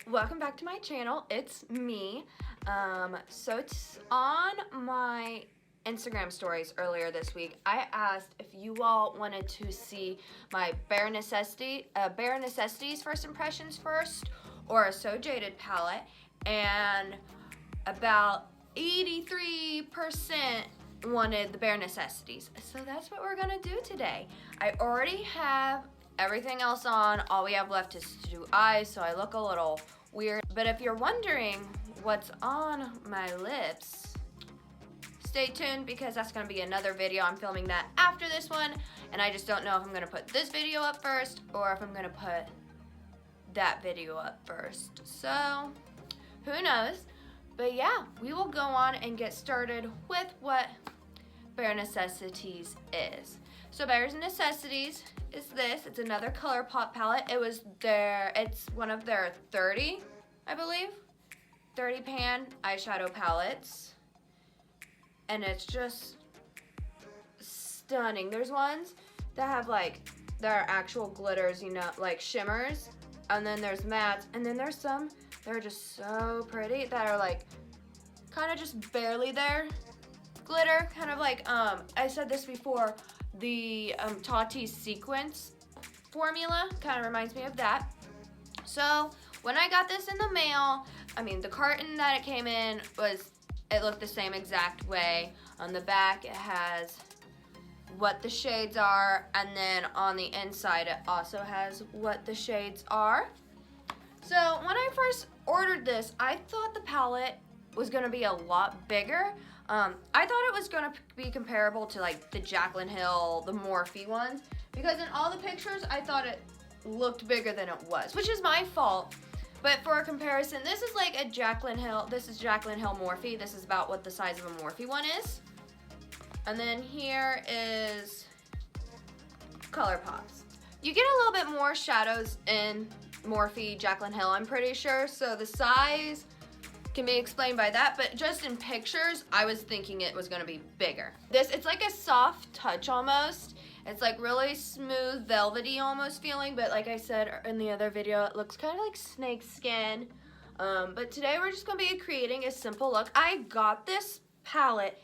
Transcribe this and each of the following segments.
Welcome back to my channel. It's me. So it's on my Instagram stories earlier this week. I asked if you all wanted to see my bare necessities first impressions first, or a So Jaded palette, and about 83% wanted the bare necessities. So that's what we're gonna do today. I already have everything else on. All we have left is to do eyes, so I look a little weird. But if you're wondering what's on my lips, stay tuned because that's gonna be another video. I'm filming that after this one, and I just don't know if I'm gonna put this video up first or if I'm gonna put that video up first. So, who knows? But yeah, we will go on and get started with what Bare Necessities is. So Bare Necessities is this. It's another ColourPop palette. It's one of their 30, I believe, 30 pan eyeshadow palettes. And it's just stunning. There's ones that have like, there are actual glitters, you know, like shimmers. And then there's mattes. And then there's some that are just so pretty that are like, kind of just barely there. Glitter, kind of like, I said this before, the Tati sequence formula kind of reminds me of that. So when I got this in the mail, I mean the carton that it came in it looked the same exact way. On the back it has what the shades are, and then on the inside it also has what the shades are. So when I first ordered this, I thought the palette was gonna be a lot bigger. I thought it was gonna be comparable to like the Jaclyn Hill, the Morphe ones, because in all the pictures I thought it looked bigger than it was, which is my fault. But for a comparison, this is like a Jaclyn Hill, this is Jaclyn Hill Morphe. This is about what the size of a Morphe one is. And then here is ColourPop's. You get a little bit more shadows in Morphe, Jaclyn Hill, I'm pretty sure, so the size can be explained by that, but just in pictures, I was thinking it was gonna be bigger. It's like a soft touch almost. It's like really smooth, velvety almost feeling, but like I said in the other video, it looks kind of like snake skin. But today we're just gonna be creating a simple look. I got this palette,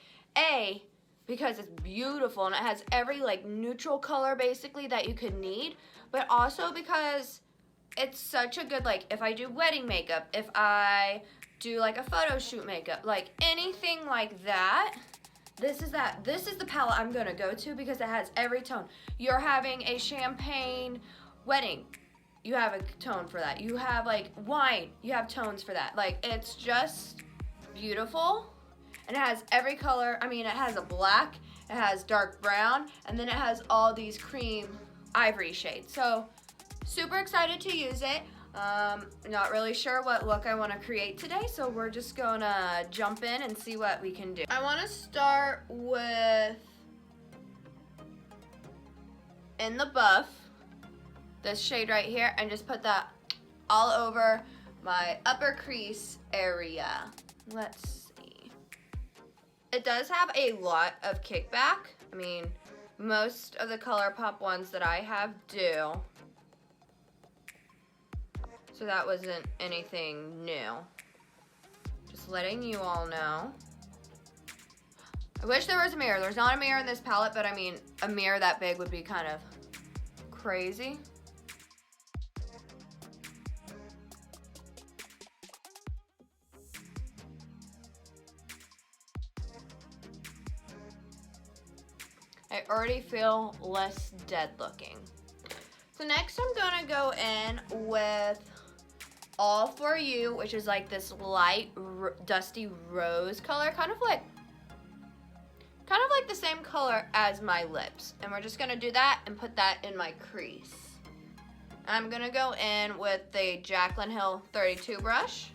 because it's beautiful and it has every like neutral color basically that you could need, but also because it's such a good, like if I do wedding makeup, if I do like a photo shoot makeup, like anything like that, this is the palette I'm gonna go to because it has every tone. You're having a champagne wedding, you have a tone for that. You have like wine, you have tones for that. Like it's just beautiful, and it has every color. I mean, it has a black, it has dark brown, and then it has all these cream ivory shades. So super excited to use it. Not really sure what look I want to create today, so we're just gonna jump in and see what we can do. I want to start with In the Buff, this shade right here, and just put that all over my upper crease area. Let's see. It does have a lot of kickback. I mean, most of the ColourPop ones that I have do. So that wasn't anything new. Just letting you all know. I wish there was a mirror. There's not a mirror in this palette, but I mean, a mirror that big would be kind of crazy. I already feel less dead looking. So next I'm gonna go in with All For You, which is like this light dusty rose color, kind of like the same color as my lips. And we're just gonna do that and put that in my crease. I'm gonna go in with the Jaclyn Hill 32 brush.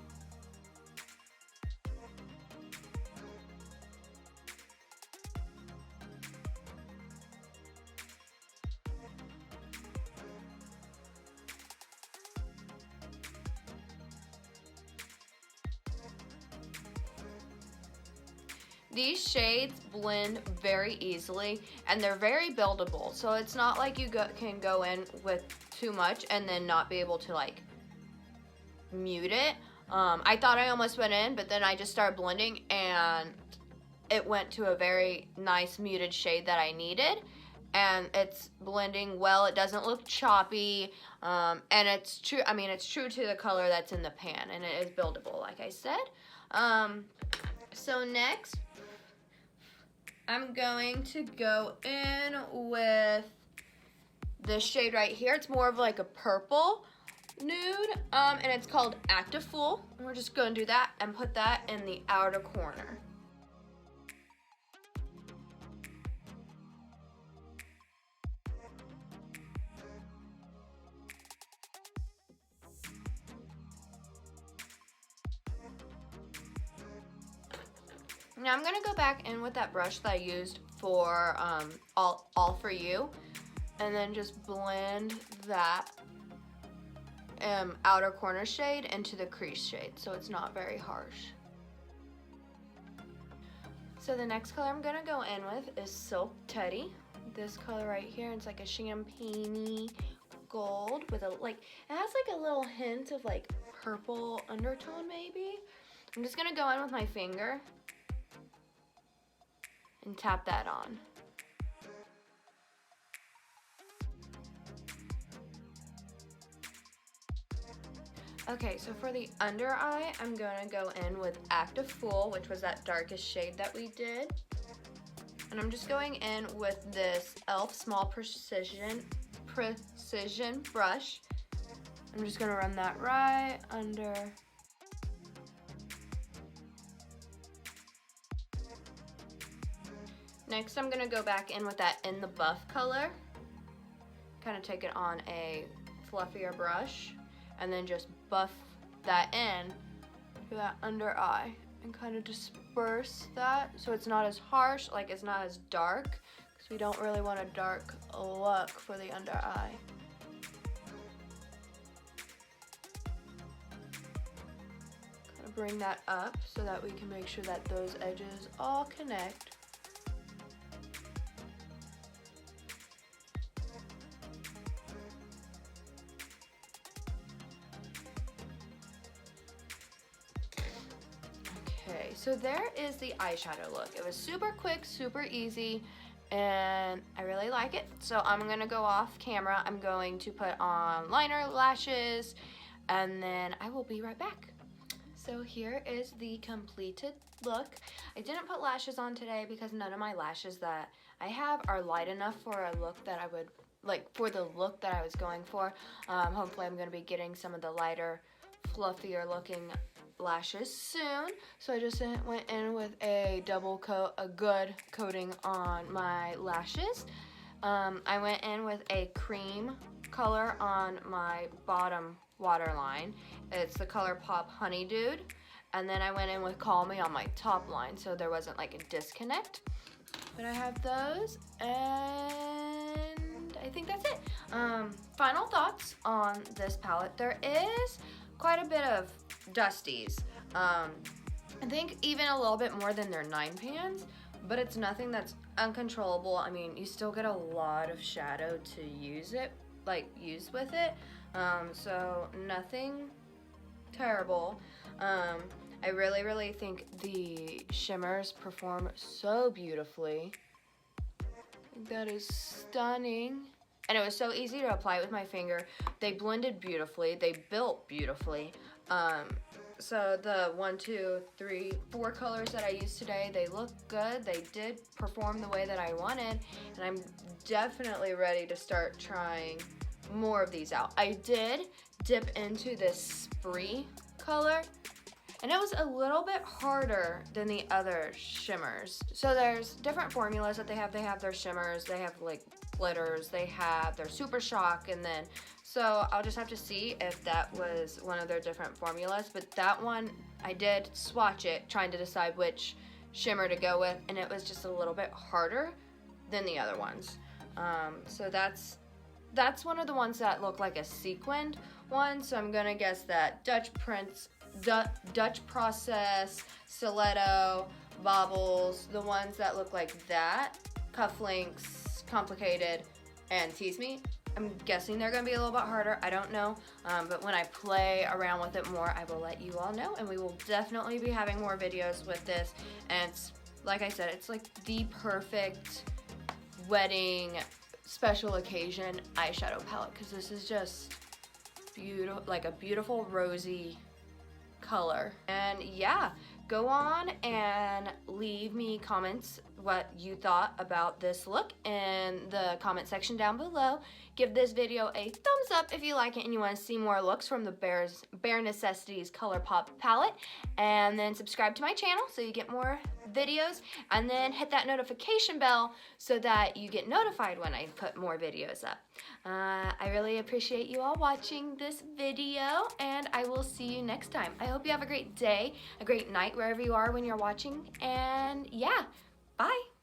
These shades blend very easily and they're very buildable, so it's not like you can go in with too much and then not be able to like mute it. I thought I almost went in, but then I just started blending and it went to a very nice muted shade that I needed. And it's blending well. It doesn't look choppy, and it's true. I mean, it's true to the color that's in the pan, and it is buildable, like I said. So next, I'm going to go in with this shade right here. It's more of like a purple nude, and it's called Active Fool. And we're just going to do that and put that in the outer corner. Now I'm gonna go back in with that brush that I used for all for you, and then just blend that outer corner shade into the crease shade, so it's not very harsh. So the next color I'm gonna go in with is Silk Teddy. This color right here, it's like a champagne-y gold with a it has like a little hint of like purple undertone maybe. I'm just gonna go in with my finger and tap that on. Okay, so for the under eye, I'm gonna go in with Active Fool, which was that darkest shade that we did. And I'm just going in with this e.l.f. Small Precision brush. I'm just gonna run that right under. Next, I'm gonna go back in with that In the Buff color. Kind of take it on a fluffier brush and then just buff that in to that under eye and kind of disperse that so it's not as harsh, like it's not as dark, because we don't really want a dark look for the under eye. Kind of bring that up so that we can make sure that those edges all connect. Okay, so there is the eyeshadow look. It was super quick, super easy, and I really like it. So I'm gonna go off camera. I'm going to put on liner, lashes, and then I will be right back. So here is the completed look. I didn't put lashes on today because none of my lashes that I have are light enough for a look that I would, for the look that I was going for. Hopefully I'm gonna be getting some of the lighter, fluffier looking lashes soon. So I just went in with a good coating on my lashes. I went in with a cream color on my bottom waterline. It's the ColourPop Honey Dude. And then I went in with Call Me on my top line, so there wasn't like a disconnect. But I have those, and I think that's it. Final thoughts on this palette. There is quite a bit of dusties. I think even a little bit more than their 9 pans, but it's nothing that's uncontrollable. I mean, you still get a lot of shadow to use with it. So nothing terrible. I really think the shimmers perform so beautifully. That is stunning. And it was so easy to apply with my finger. They blended beautifully. They built beautifully. So the 1, 2, 3, 4 colors that I used today, they look good. They did perform the way that I wanted. And I'm definitely ready to start trying more of these out. I did dip into this Spree color, and it was a little bit harder than the other shimmers. So there's different formulas that they have. They have their shimmers, they have like glitters, they have their Super Shock, and then, so I'll just have to see if that was one of their different formulas. But that one, I did swatch it, trying to decide which shimmer to go with, and it was just a little bit harder than the other ones. So that's one of the ones that look like a sequined one, so I'm gonna guess that Dutch Process, Stiletto, Baubles, the ones that look like that, Cufflinks, Complicated, and Tease Me. I'm guessing they're gonna be a little bit harder, I don't know, but when I play around with it more, I will let you all know, and we will definitely be having more videos with this. And it's, like I said, it's like the perfect wedding special occasion eyeshadow palette, because this is just beautiful, like a beautiful rosy color. And yeah, go on and leave me comments what you thought about this look in the comment section down below. Give this video a thumbs up if you like it and you want to see more looks from the Bare Necessities ColourPop palette, and then subscribe to my channel so you get more videos, and then hit that notification bell so that you get notified when I put more videos up. I really appreciate you all watching this video, and I will see you next time. I hope you have a great day, a great night, wherever you are when you're watching, and yeah, bye.